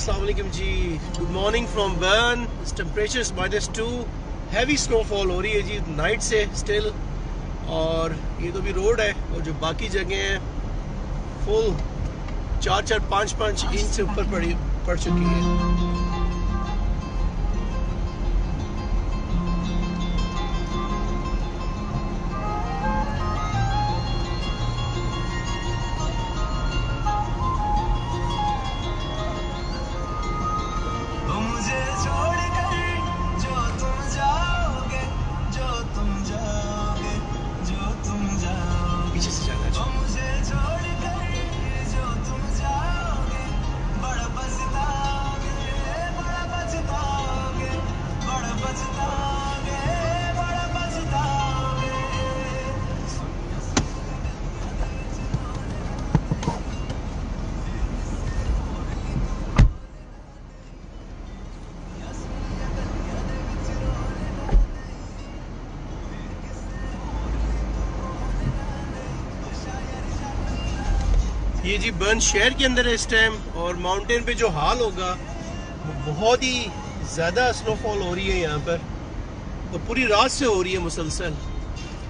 अस्सलाम वालेकुम जी। Good morning from Bern. Temperature -2। Heavy snowfall हो रही है जी नाइट से स्टिल। और ये तो भी रोड है और जो बाकी जगह हैं फुल 4-5 इंच से ऊपर पड़ चुकी है। पीछे से जाना चाहिए। ये जी बर्न शहर के अंदर है इस टाइम, और माउंटेन पे जो हाल होगा वो बहुत ही ज़्यादा स्नोफॉल हो रही है यहाँ पर, और पूरी रात से हो रही है मुसलसल।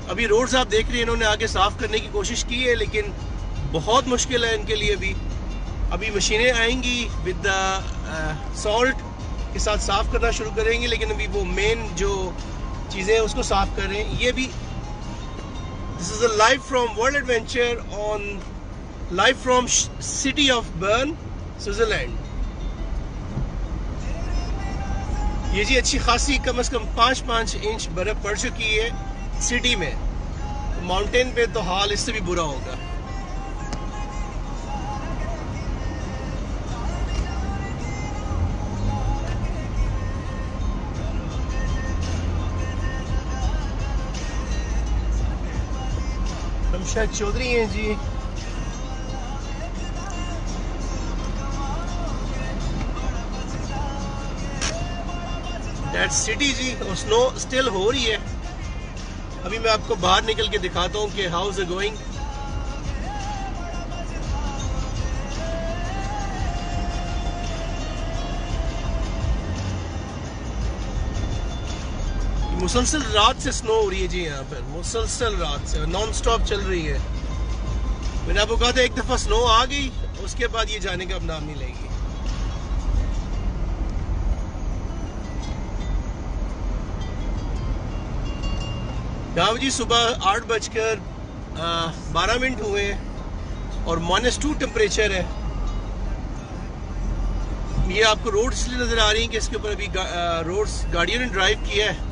अभी रोड्स आप देख रहे हैं, इन्होंने आगे साफ़ करने की कोशिश की है लेकिन बहुत मुश्किल है इनके लिए भी। अभी मशीनें आएंगी विद सॉल्ट के साथ साफ़ करना शुरू करेंगे, लेकिन अभी वो मेन जो चीज़ें हैं उसको साफ़ कर रहे हैं। ये भी this is a live from world adventure on live from city of burn, Switzerland. ये जी अच्छी खासी कम से कम 5-5 इंच बर्फ पड़ चुकी है सिटी में। माउंटेन पे तो हाल इससे भी बुरा होगा। रमशा चौधरी हैं जी। दैट सिटी जी, और स्नो स्टिल हो रही है। अभी मैं आपको बाहर निकल के दिखाता हूँ कि हाउ इज इट गोइंग। मुसलसल रात से स्नो हो रही है जी यहाँ पर, मुसलसल रात से नॉन स्टॉप चल रही है। मैंने आपको कहा था एक दफा स्नो आ गई उसके बाद ये जाने का अब नाम नहीं लेगी। यहाँ जी सुबह 8:12 हुए और -2 टेम्परेचर है। ये आपको रोड इसलिए नजर आ रही है कि इसके ऊपर अभी रोड्स गाड़ियों ने ड्राइव किया है।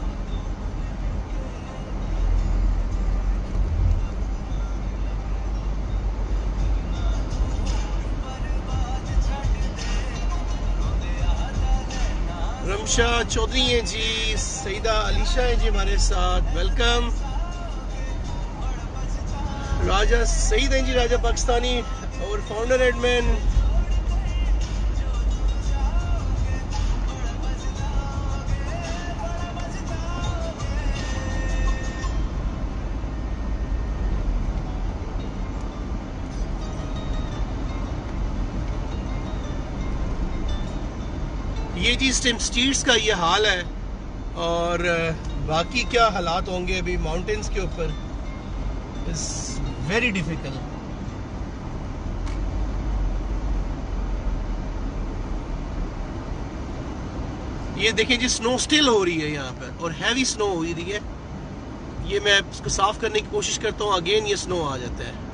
रमशा चौधरी हैं जी, सईदा अलीशा हैं जी हमारे साथ, वेलकम। राजा सईद हैं जी, राजा पाकिस्तानी और फाउंडर एडमिन। ये जी स्ट्रीट्स का ये हाल है, और बाकी क्या हालात होंगे अभी माउंटेन्स के ऊपर, इट्स वेरी डिफिकल्ट। ये देखिए जी स्नो स्टिल हो रही है यहाँ पर, और हैवी स्नो हो रही है। ये मैं इसको साफ करने की कोशिश करता हूँ, अगेन ये स्नो आ जाता है।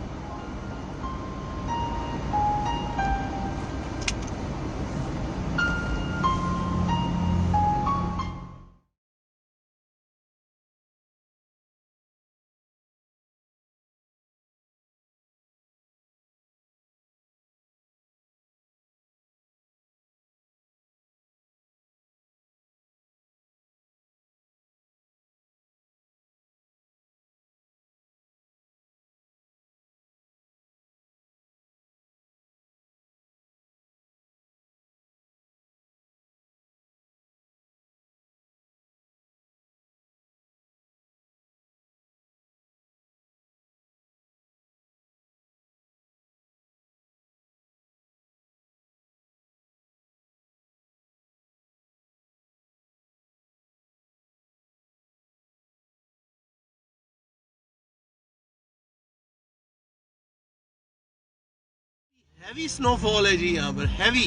हैवी स्नोफॉल है जी यहाँ पर, हैवी।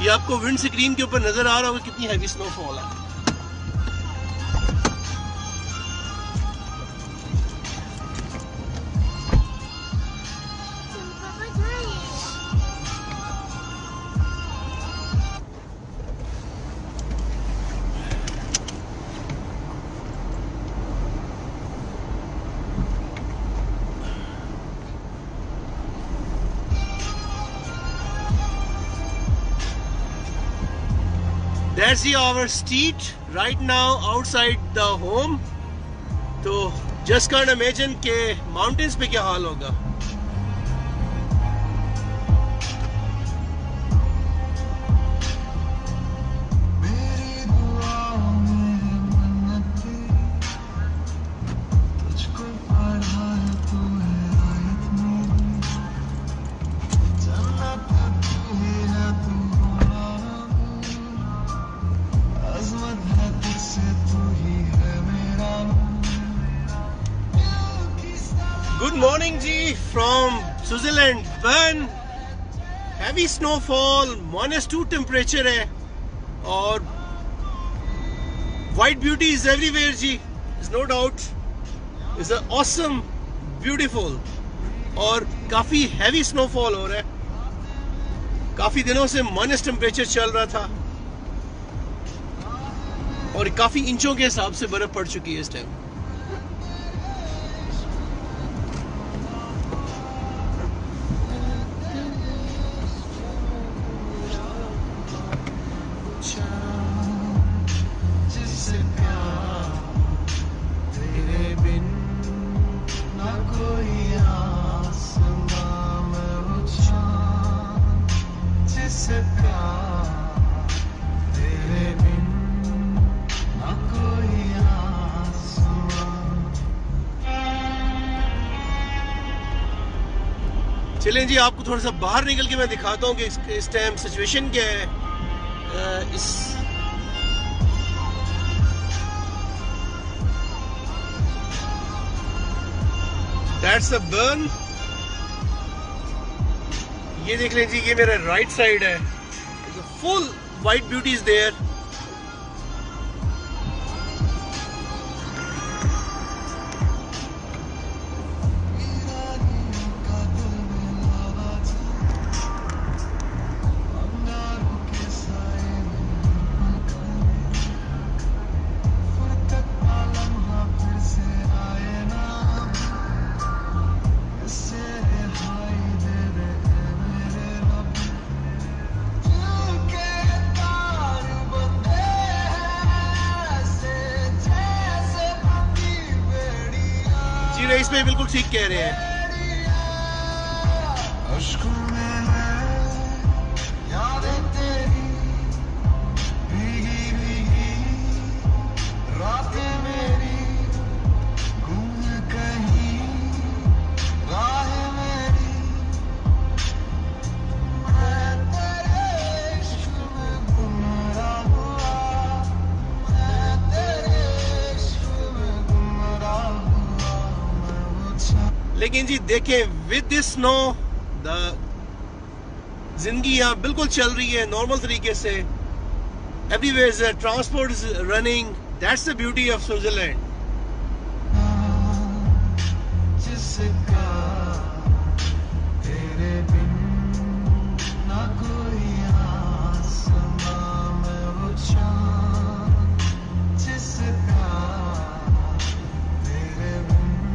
ये आपको विंड स्क्रीन के ऊपर नजर आ रहा होगा कितनी हैवी स्नोफॉल है। That's our street right now outside the home. तो just can't imagine के mountains पे क्या हाल होगा। Good morning ji from Switzerland, Bern। Heavy snowfall, -2 temperature है और white beauty is everywhere ji, there's no doubt। It's an awesome, beautiful और काफी heavy snowfall हो रहा है। काफी दिनों से माइनस टेम्परेचर चल रहा था और काफी इंचों के हिसाब से बर्फ पड़ चुकी है इस टाइम। चलें जी, आपको थोड़ा सा बाहर निकल के मैं दिखाता हूँ कि इस टाइम सिचुएशन क्या है। इस दैट्स अ बर्न। ये देख लें जी, ये मेरा राइट साइड है, full white beauty is there. इस पे बिल्कुल ठीक कह रहे हैं। लेकिन जी देखें, विद दिस स्नो द जिंदगी यहाँ बिल्कुल चल रही है नॉर्मल तरीके से। Everywhere transport is running. That's the beauty of Switzerland.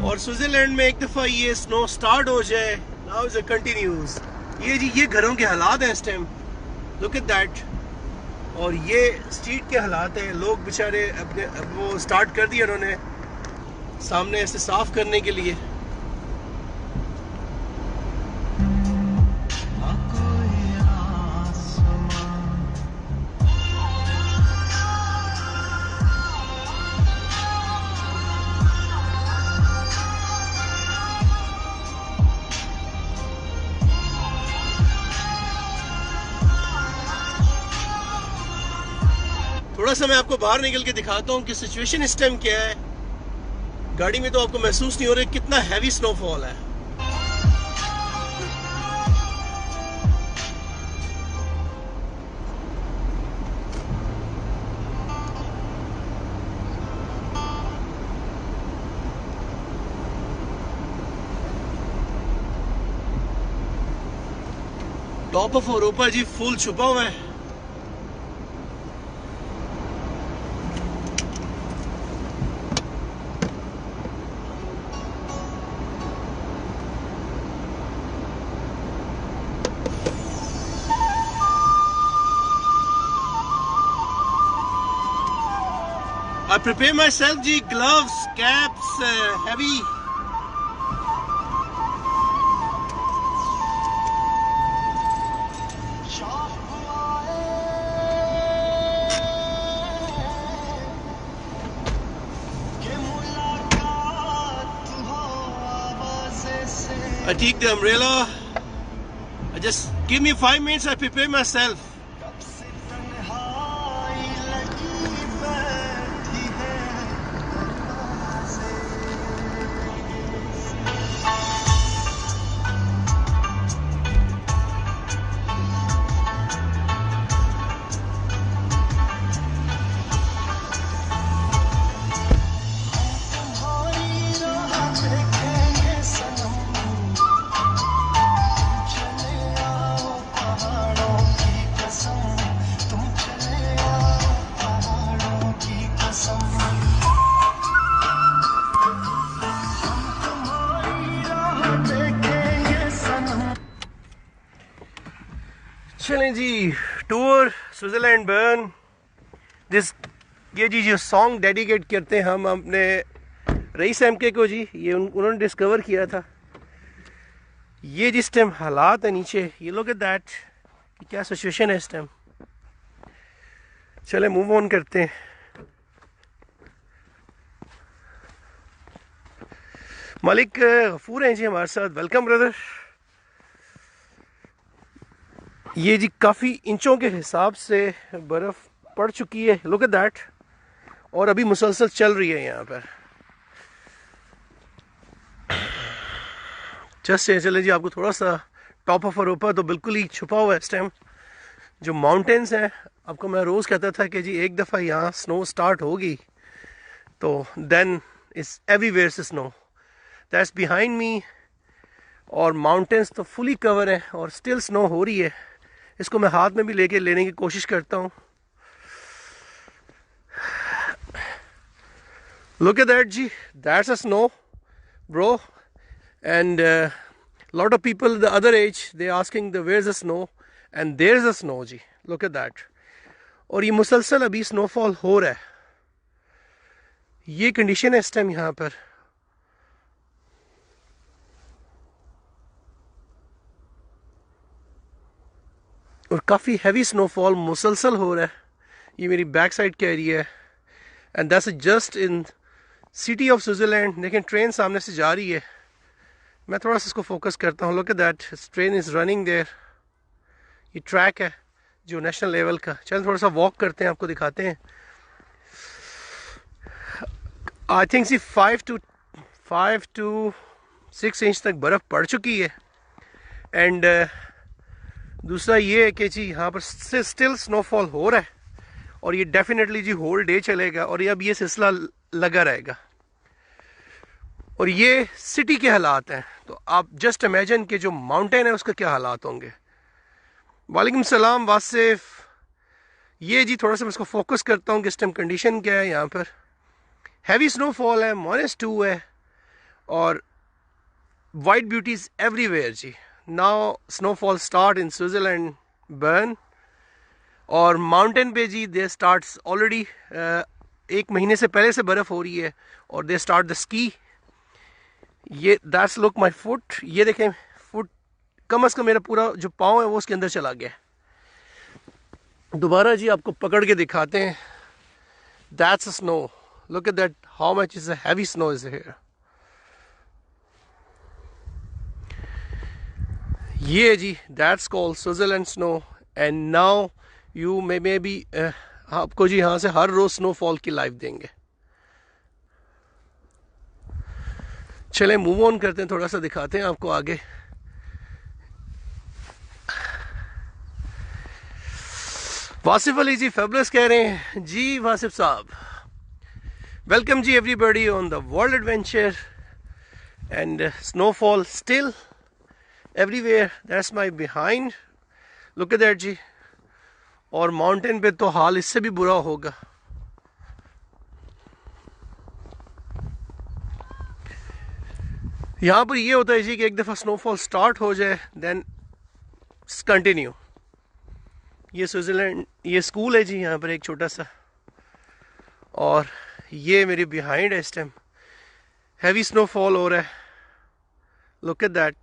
और स्विट्जरलैंड में एक दफा ये स्नो स्टार्ट हो जाए, नाउ इज कंटिन्यूज। ये जी, ये घरों के हालात हैं इस टाइम, लुक एट दैट। और ये स्ट्रीट के हालात हैं, लोग बेचारे अपने वो स्टार्ट कर दिया उन्होंने सामने ऐसे साफ करने के लिए। थोड़ा सा मैं आपको बाहर निकल के दिखाता हूँ कि सिचुएशन इस टाइम क्या है। गाड़ी में तो आपको महसूस नहीं हो रहा कितना हैवी स्नोफॉल है। टॉप ऑफ औरोपा जी फुल छुपा हुआ है। I prepare myself ji, gloves, caps, heavy. I take the umbrella. I just give me 5 minutes. I prepare myself. चलें जी, टूर स्विट्जरलैंड बर्न। ये जी जो सॉन्ग डेडिकेट करते हैं हम अपने रईस एमके को जी, ये उन्होंने डिस्कवर किया था। ये जिस टाइम हालात है नीचे, ये लुक एट दैट, क्या सिचुएशन है इस टाइम। चले मूव ऑन करते हैं। मालिक गफूर हैं जी हमारे साथ, वेलकम ब्रदर। ये जी काफ़ी इंचों के हिसाब से बर्फ़ पड़ चुकी है, लुक एट दैट, और अभी मुसलसल चल रही है यहाँ पर। चले जी, आपको थोड़ा सा टॉप ऑफ औरोपा तो बिल्कुल ही छुपा हुआ है इस टाइम। जो माउंटेन्स हैं, आपको मैं रोज़ कहता था कि जी एक दफ़ा यहाँ स्नो स्टार्ट होगी तो देन इट्स एवरीवेयर से स्नो, दैट्स बिहाइंड मी। और माउंटेन्स तो फुली कवर है और स्टिल स्नो हो रही है। इसको मैं हाथ में भी लेने की कोशिश करता हूँ। लुक एट दैट जी, that's a snow bro, and lot of people the other age they asking the where's the snow, and there's a snow जी, look at that। और ये मुसलसल अभी स्नोफॉल हो रहा है, ये कंडीशन है इस टाइम यहाँ पर। और काफ़ी हैवी स्नोफॉल मुसलसल हो रहा है। ये मेरी बैक साइड का एरिया है, and that's just in city of Switzerland. देखें ट्रेन सामने से जा रही है, मैं थोड़ा सा इसको फोकस करता हूँ। Look at that, train is running their. ये ट्रैक है जो नेशनल लेवल का। चल थोड़ा सा वॉक करते हैं, आपको दिखाते हैं। I think see 5 to 6 inch तक बर्फ़ पड़ चुकी है। एंड दूसरा ये है कि जी यहाँ पर स्टिल स्नोफॉल हो रहा है, और ये डेफिनेटली जी होल डे चलेगा, और ये अब ये सिलसिला लगा रहेगा। और ये सिटी के हालात हैं, तो आप जस्ट इमेजिन कि जो माउंटेन है उसका क्या हालात होंगे। वालेकुम सलाम वासिफ। ये जी थोड़ा सा मैं इसको फोकस करता हूँ कि इस टाइम कंडीशन क्या है यहाँ पर। हैवी स्नोफॉल है, -2 है, और वाइट ब्यूटीज एवरीवेयर जी। Now snowfall start in Switzerland Bern, और माउंटेन पे जी दे स्टार्ट्स ऑलरेडी 1 महीने से पहले से बर्फ़ हो रही है, और दे स्टार्ट द स्की। ये दैट्स लुक माई फुट, ये देखें फुट कम अज़ कम मेरा पूरा जो पाँव है वो उसके अंदर चला गया। दोबारा जी आपको पकड़ के दिखाते हैं। That's a snow, look at that, how much is a heavy snow is here. ये जी that's called Switzerland snow, and now you may be आपको जी यहाँ से हर रोज़ स्नोफॉल की लाइव देंगे। चले मूव ऑन करते हैं, थोड़ा सा दिखाते हैं आपको आगे। वासिफ अली जी फेबुलस कह रहे हैं जी। वासिफ साहब वेलकम जी everybody on the world adventure and snowfall still everywhere, that's my behind, look at that जी। और माउंटेन पे तो हाल इससे भी बुरा होगा। यहाँ पर ये होता है जी कि एक दफ़ा स्नोफॉल स्टार्ट हो जाए देन कंटिन्यू। ये स्विट्ज़रलैंड, ये स्कूल है जी यहाँ पर एक छोटा सा, और ये मेरे बिहाइंड है इस टाइम। हैवी स्नोफॉल हो रहा है, look at that,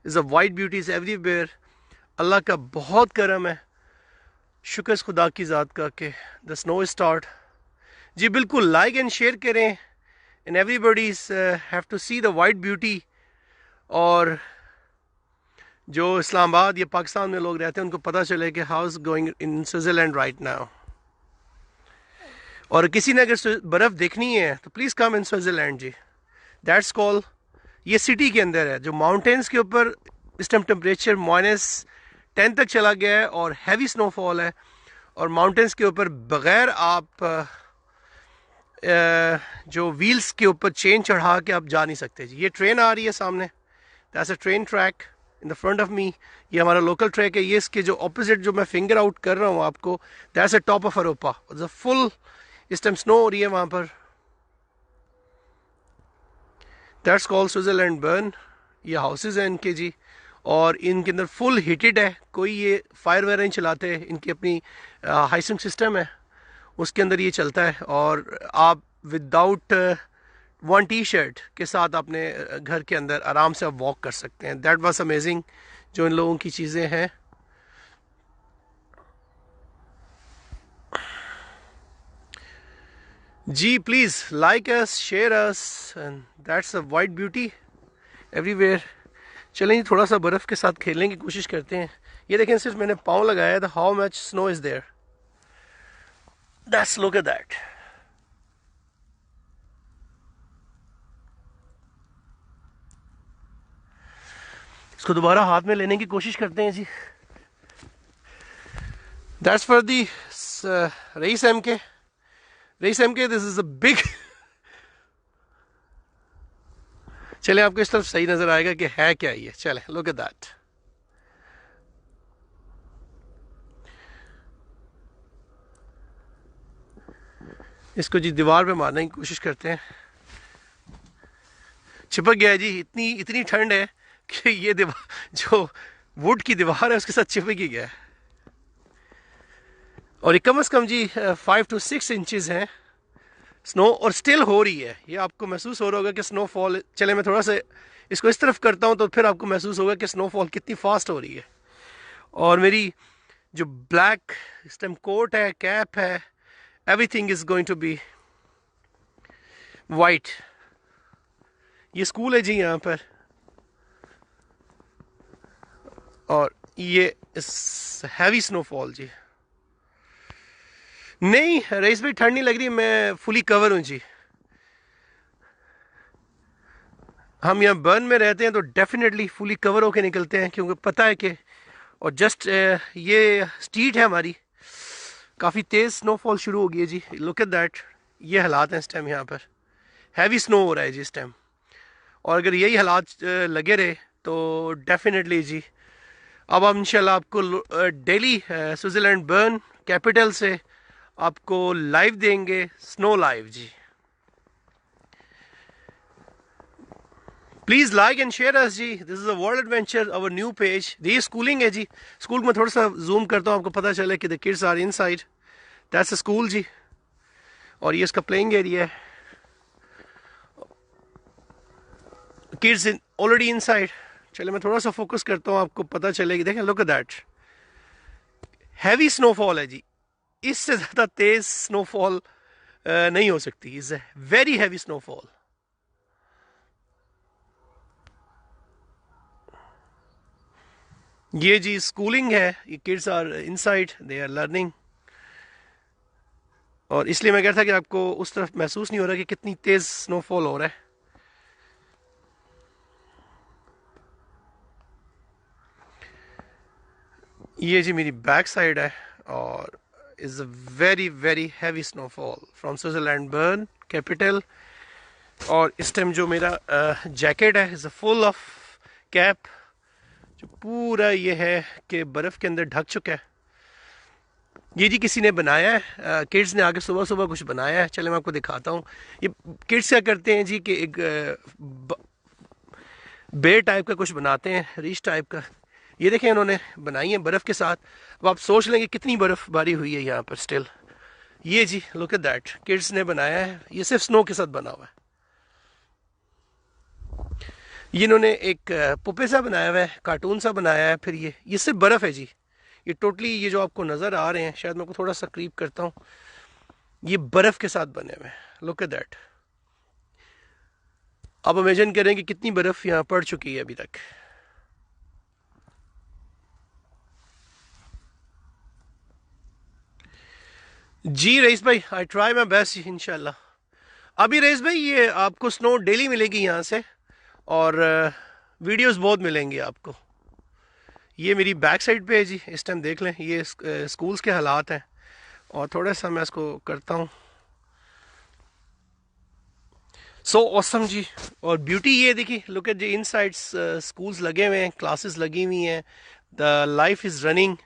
is a white beauties everywhere. अल्लाह का बहुत करम है, शुक्र खुदा की ज़ात का कि द स्नो स्टार्ट। जी बिल्कुल लाइक एंड शेयर करें, and everybody have to see the white beauty. और जो इस्लामाबाद या पाकिस्तान में लोग रहते हैं उनको पता चले कि how is going in Switzerland right now. और किसी ने अगर बर्फ़ देखनी है तो प्लीज़ कम इन स्विट्ज़रलैंड जी, दैट्स कॉल। ये सिटी के अंदर है, जो माउंटेन्स के ऊपर इस टाइम टेम्परेचर -10 तक चला गया है और हैवी स्नोफॉल है। और माउंटेन्स के ऊपर बग़ैर आप जो व्हील्स के ऊपर चेन चढ़ा के आप जा नहीं सकते जी। ये ट्रेन आ रही है सामने, that's a train track in the front of me. ये हमारा लोकल ट्रैक है। ये इसके जो ऑपोजिट जो मैं फिंगर आउट कर रहा हूँ आपको, that's a top of Europe, full इस टाइम स्नो हो रही है वहाँ पर। That's called Switzerland Bern. ये हाउसेज हैं इनके जी, और इनके अंदर फुल हीटेड है, कोई ये फायर वगैरह नहीं चलाते। इनकी अपनी हाइसिंग सिस्टम है, उसके अंदर ये चलता है। और आप विदाउट 1 टी-शर्ट के साथ अपने घर के अंदर आराम से आप वॉक कर सकते हैं। दैट वाज अमेजिंग जो इन लोगों की चीज़ें हैं। जी please like us, share us, and that's a white beauty everywhere. चलें जी थोड़ा सा बर्फ़ के साथ खेलने की कोशिश करते हैं। ये देखें, सिर्फ मैंने पाँव लगाया था, how much snow is there, that's look at that. इसको दोबारा हाथ में लेने की कोशिश करते हैं जी। That's for the Rais M K, this is a big. चले आपको इस तरफ सही नजर आएगा कि है क्या ये। चले लुक एट दैट। इसको जी दीवार पे मारने की कोशिश करते हैं। चिपक गया है जी, इतनी ठंड है कि ये दीवार जो वुड की दीवार है उसके साथ चिपक ही गया है। और ये कम से कम जी 5 to 6 इंचेस हैं स्नो, और स्टिल हो रही है। ये आपको महसूस हो रहा होगा कि स्नोफॉल। चले मैं थोड़ा सा इसको इस तरफ करता हूँ तो फिर आपको महसूस होगा कि स्नोफॉल कितनी फास्ट हो रही है। और मेरी जो ब्लैक इस टाइम कोट है, कैप है, everything is going to be white. ये स्कूल है जी यहाँ पर, और ये हैवी स्नोफॉल जी। नहीं रईस भाई ठंड नहीं लग रही, मैं फुली कवर हूँ जी। हम यहाँ बर्न में रहते हैं तो डेफिनेटली फुली कवर होके निकलते हैं, क्योंकि पता है कि, और जस्ट ये स्ट्रीट है हमारी, काफ़ी तेज़ स्नोफॉल शुरू हो गई है जी। लुक एट दैट, ये हालात हैं इस टाइम यहाँ पर, हैवी स्नो हो रहा है जी इस टाइम। और अगर यही हालात लगे रहे तो डेफिनेटली जी अब हम इंशाल्लाह आपको डेली स्विट्ज़रलैंड बर्न कैपिटल से आपको लाइव देंगे, स्नो लाइव जी। Please like and share us जी, this is a world adventure, our new page. ये स्कूलिंग है जी, स्कूल में थोड़ा सा जूम करता हूँ आपको पता चले कि the kids are inside, that's a school जी। और ये इसका प्लेइंग एरिया है, किड्स ऑलरेडी इनसाइड। चले मैं थोड़ा सा फोकस करता हूँ आपको पता चलेगी। देखें look at that, heavy snowfall है जी, इससे ज़्यादा तेज़ स्नोफॉल नहीं हो सकती। Is a very heavy snowfall. ये जी स्कूलिंग है, ये kids are inside, they are learning. और इसलिए मैं कह रहा था कि आपको उस तरफ महसूस नहीं हो रहा कि कितनी तेज़ स्नोफॉल हो रहा है। ये जी मेरी बैक साइड है और is a very very heavy snowfall from Switzerland burn capital. और इस टाइम जो मेरा जैकेट है is a full of cap, जो पूरा ये है कि बर्फ़ के अंदर ढक चुका है। ये जी किसी ने बनाया है, किड्स ने आके सुबह सुबह कुछ बनाया है। चले मैं आपको दिखाता हूँ। ये किड्स क्या करते हैं जी कि एक बेर टाइप का कुछ बनाते हैं, रीच टाइप का। ये देखें इन्होंने बनाई है बर्फ़ के साथ। अब आप सोच लेंगे कितनी बर्फ़बारी हुई है यहाँ पर स्टिल। ये जी लुक एट दैट, किड्स ने बनाया है, ये सिर्फ स्नो के साथ बना हुआ है। ये इन्होंने एक पुप्पे सा बनाया हुआ है, कार्टून सा बनाया है। फिर ये सिर्फ बर्फ़ है जी। ये टोटली ये जो आपको नज़र आ रहे हैं, शायद मैं को थोड़ा सा करीब करता हूँ, ये बर्फ़ के साथ बने हुए हैं। Look at that. आप इमेजिन करें कि कितनी बर्फ़ यहाँ पड़ चुकी है अभी तक। जी रईस भाई, आई ट्राई माई बेस्ट इंशाल्लाह। अभी रईस भाई ये आपको स्नो डेली मिलेगी यहाँ से, और वीडियोस बहुत मिलेंगी आपको। ये मेरी बैक साइड पे है जी, इस टाइम देख लें, ये स्कूल्स के हालात हैं। और थोड़ा सा मैं इसको करता हूँ। सो ऑसम जी। और ब्यूटी ये देखिए, लुक एट जी इनसाइड, स्कूल्स लगे हुए हैं, क्लासेस लगी हुई हैं, the life is running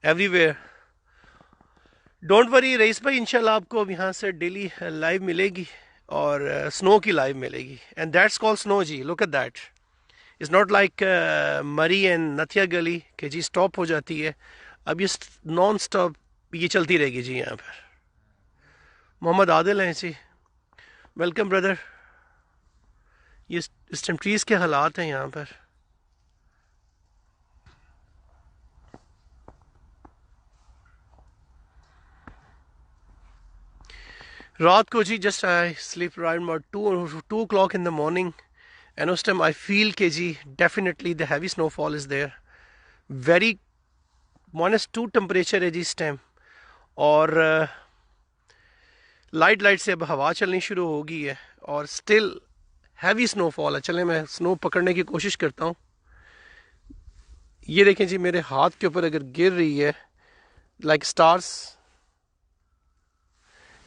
everywhere. Don't worry Rais भाई, इंशाल्लाह आपको अब यहाँ से डेली लाइव मिलेगी, और स्नो की लाइव मिलेगी। एंड दैट्स कॉल्ड स्नो जी, look at that. It's not like Murree and Nathia Gali कि जी स्टॉप हो जाती है। अब ये नॉन स्टॉप ये चलती रहेगी जी यहाँ पर। मोहम्मद आदिल हैं जी, वेलकम ब्रदर। ये इस टाइम ट्रीज़ के हालात हैं यहाँ पर। रात को जी just I sleep around about 2 o'clock in the morning, and उस टाइम आई फील के जी definitely the heavy snowfall is there. Very -2 temperature है जी इस टाइम। और लाइट लाइट से अब हवा चलनी शुरू हो गई है, और स्टिल हैवी स्नोफॉल है। चलें मैं स्नो पकड़ने की कोशिश करता हूँ। ये देखें जी मेरे हाथ के ऊपर अगर गिर रही है लाइक स्टार्स।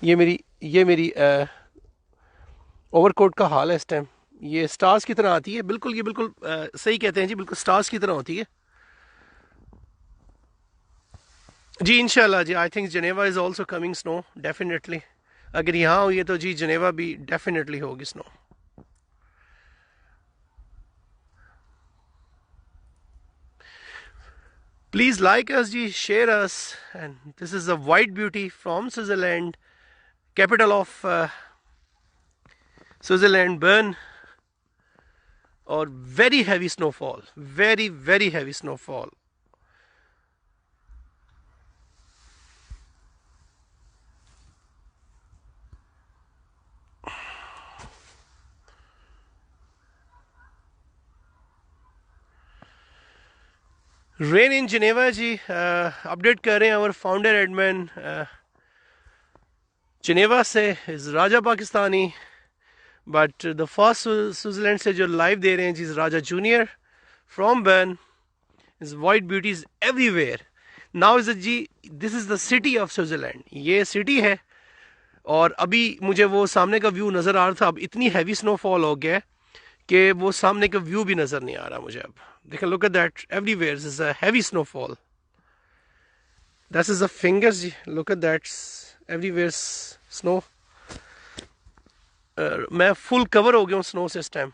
ये मेरी ओवरकोट का हाल है इस टाइम। ये स्टार्स की तरह आती है बिल्कुल, ये बिल्कुल सही कहते हैं जी, बिल्कुल स्टार्स की तरह होती है जी। इंशाल्लाह जी, I think Geneva is also coming snow definitely. अगर यहाँ हुई है तो जी जनेवा भी डेफिनेटली होगी snow. Please like us, ji, share us. And this is a white beauty from Switzerland, capital of Switzerland, Bern. Or very heavy snowfall, very very heavy snowfall. Rain in Geneva जी, update कर रहे हैं our founder admin Geneva से is Raja Pakistani, but the first Switzerland से जो live दे रहे हैं जी Raja junior from Bern. Is white beauties everywhere now is जी, this is the city of Switzerland, ये सिटी है। और अभी मुझे वो सामने का व्यू नज़र आ रहा था, अब इतनी हैवी स्नोफॉल हो गया कि वो सामने का व्यू भी नज़र नहीं आ रहा मुझे अब। देखें, look at that, everywhere is a heavy snowfall. That is a fingers जी, look at that, everywhere snow. मैं फुल कवर हो गया हूँ स्नो से इस time.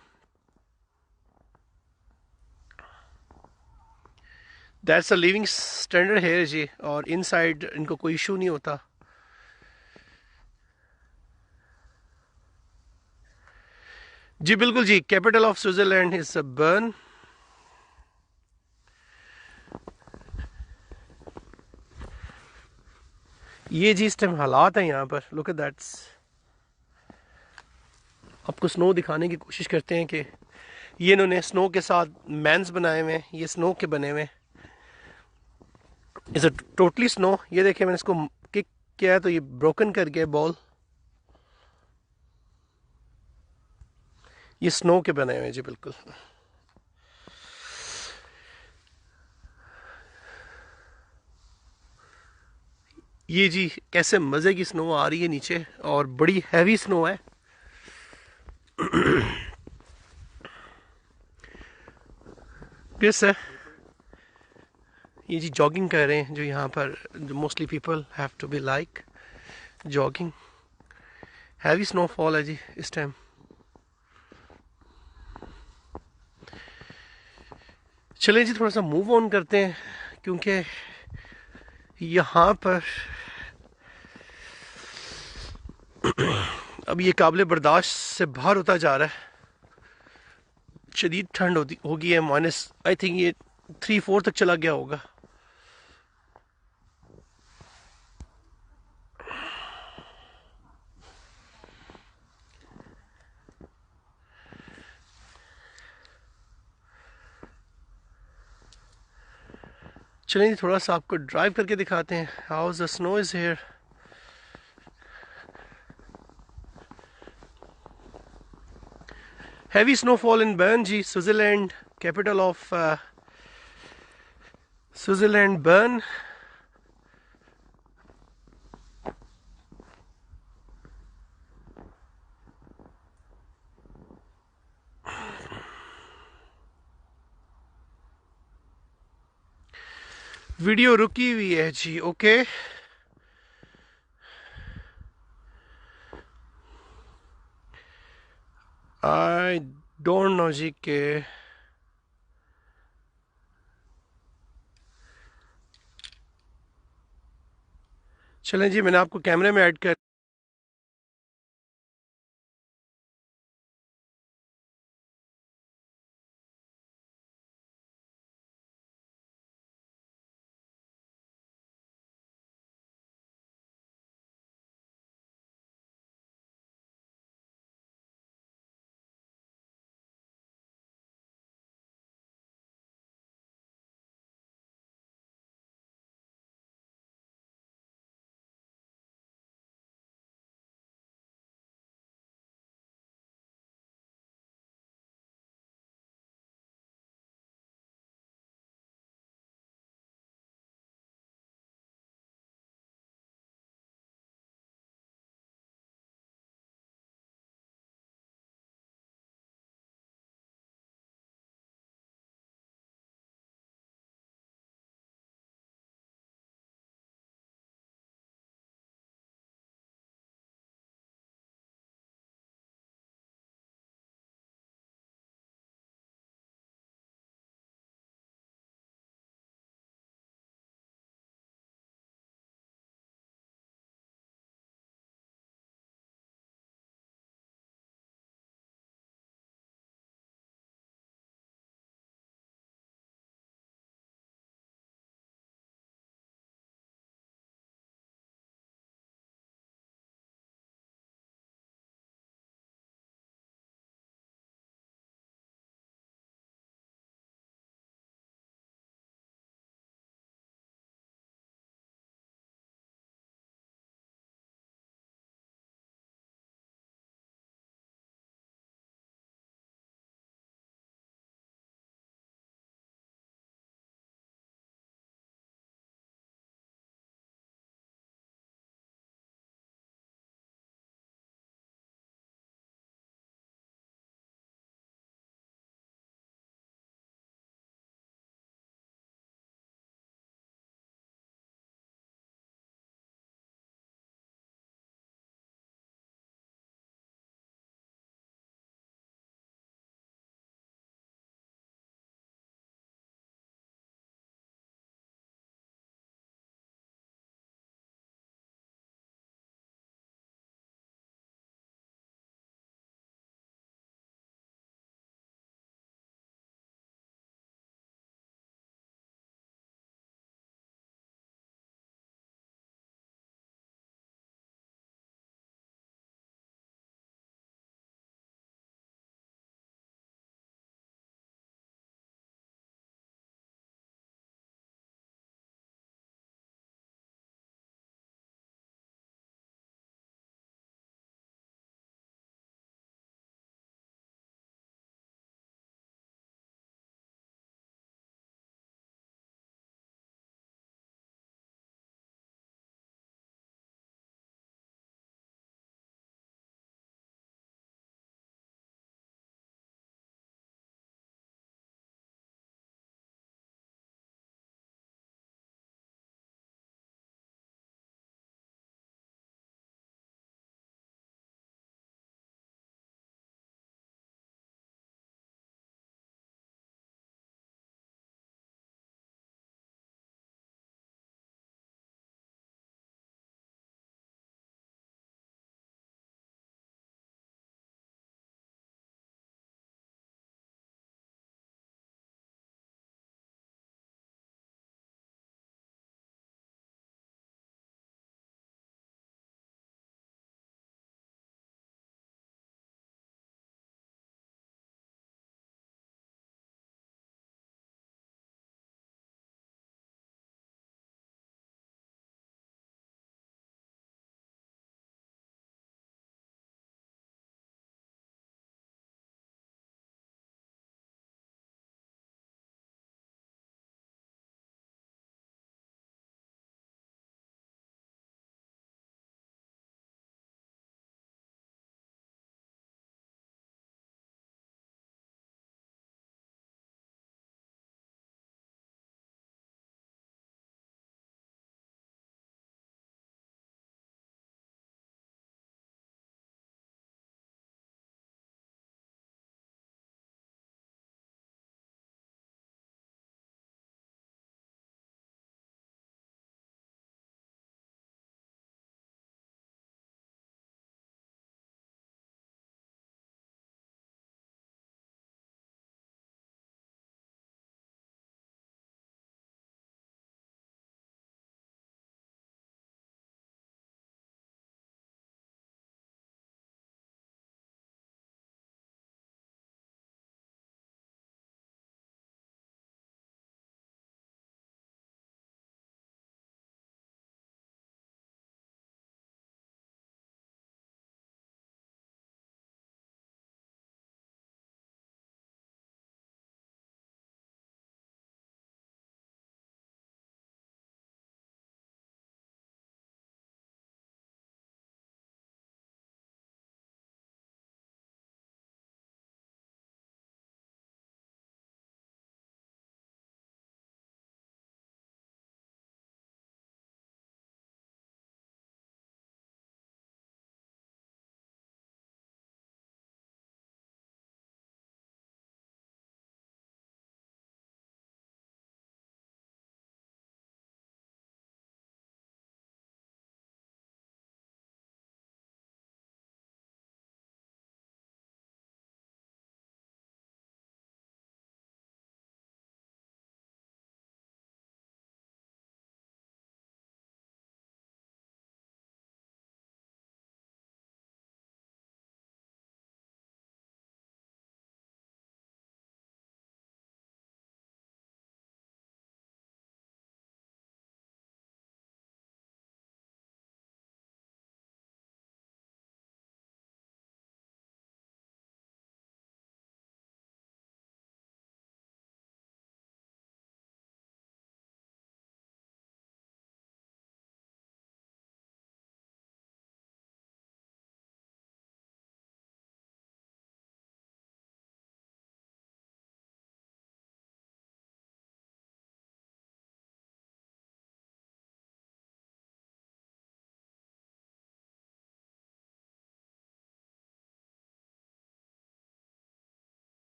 That's a living standard है जी, और इनसाइड इनको कोई इशू नहीं होता। जी बिल्कुल जी, capital of Switzerland is Bern. ये जी इस टाइम हालात हैं यहाँ पर, लुक एट दैट्स। आपको स्नो दिखाने की कोशिश करते हैं कि ये इन्होंने स्नो के साथ मैन्स बनाए हुए हैं, ये स्नो के बने हुए हैं। Is a totally snow. ये देखिए मैंने इसको किक किया है तो ये ब्रोकन कर गया बॉल। ये स्नो के बने हुए हैं जी बिल्कुल। ये जी कैसे मज़े की स्नो आ रही है नीचे, और बड़ी हैवी स्नो है। किस है ये जी जॉगिंग कर रहे हैं जो यहाँ पर, जो mostly people have to be like jogging. Heavy snowfall है जी इस टाइम। चलें जी थोड़ा सा मूव ऑन करते हैं, क्योंकि यहाँ पर अब ये काबिल बर्दाश्त से बाहर होता जा रहा है। शदीद ठंड होती होगी है, माइनस आई थिंक ये 3-4 तक चला गया होगा। चलें जी थोड़ा सा आपको ड्राइव करके दिखाते हैं how the snow is here. Heavy snowfall in Bern जी, Switzerland, capital of Switzerland Bern. Video रुकी हुई है जी, ओके। आई डोंट नो जी के चलें जी, मैंने आपको कैमरे में ऐड कर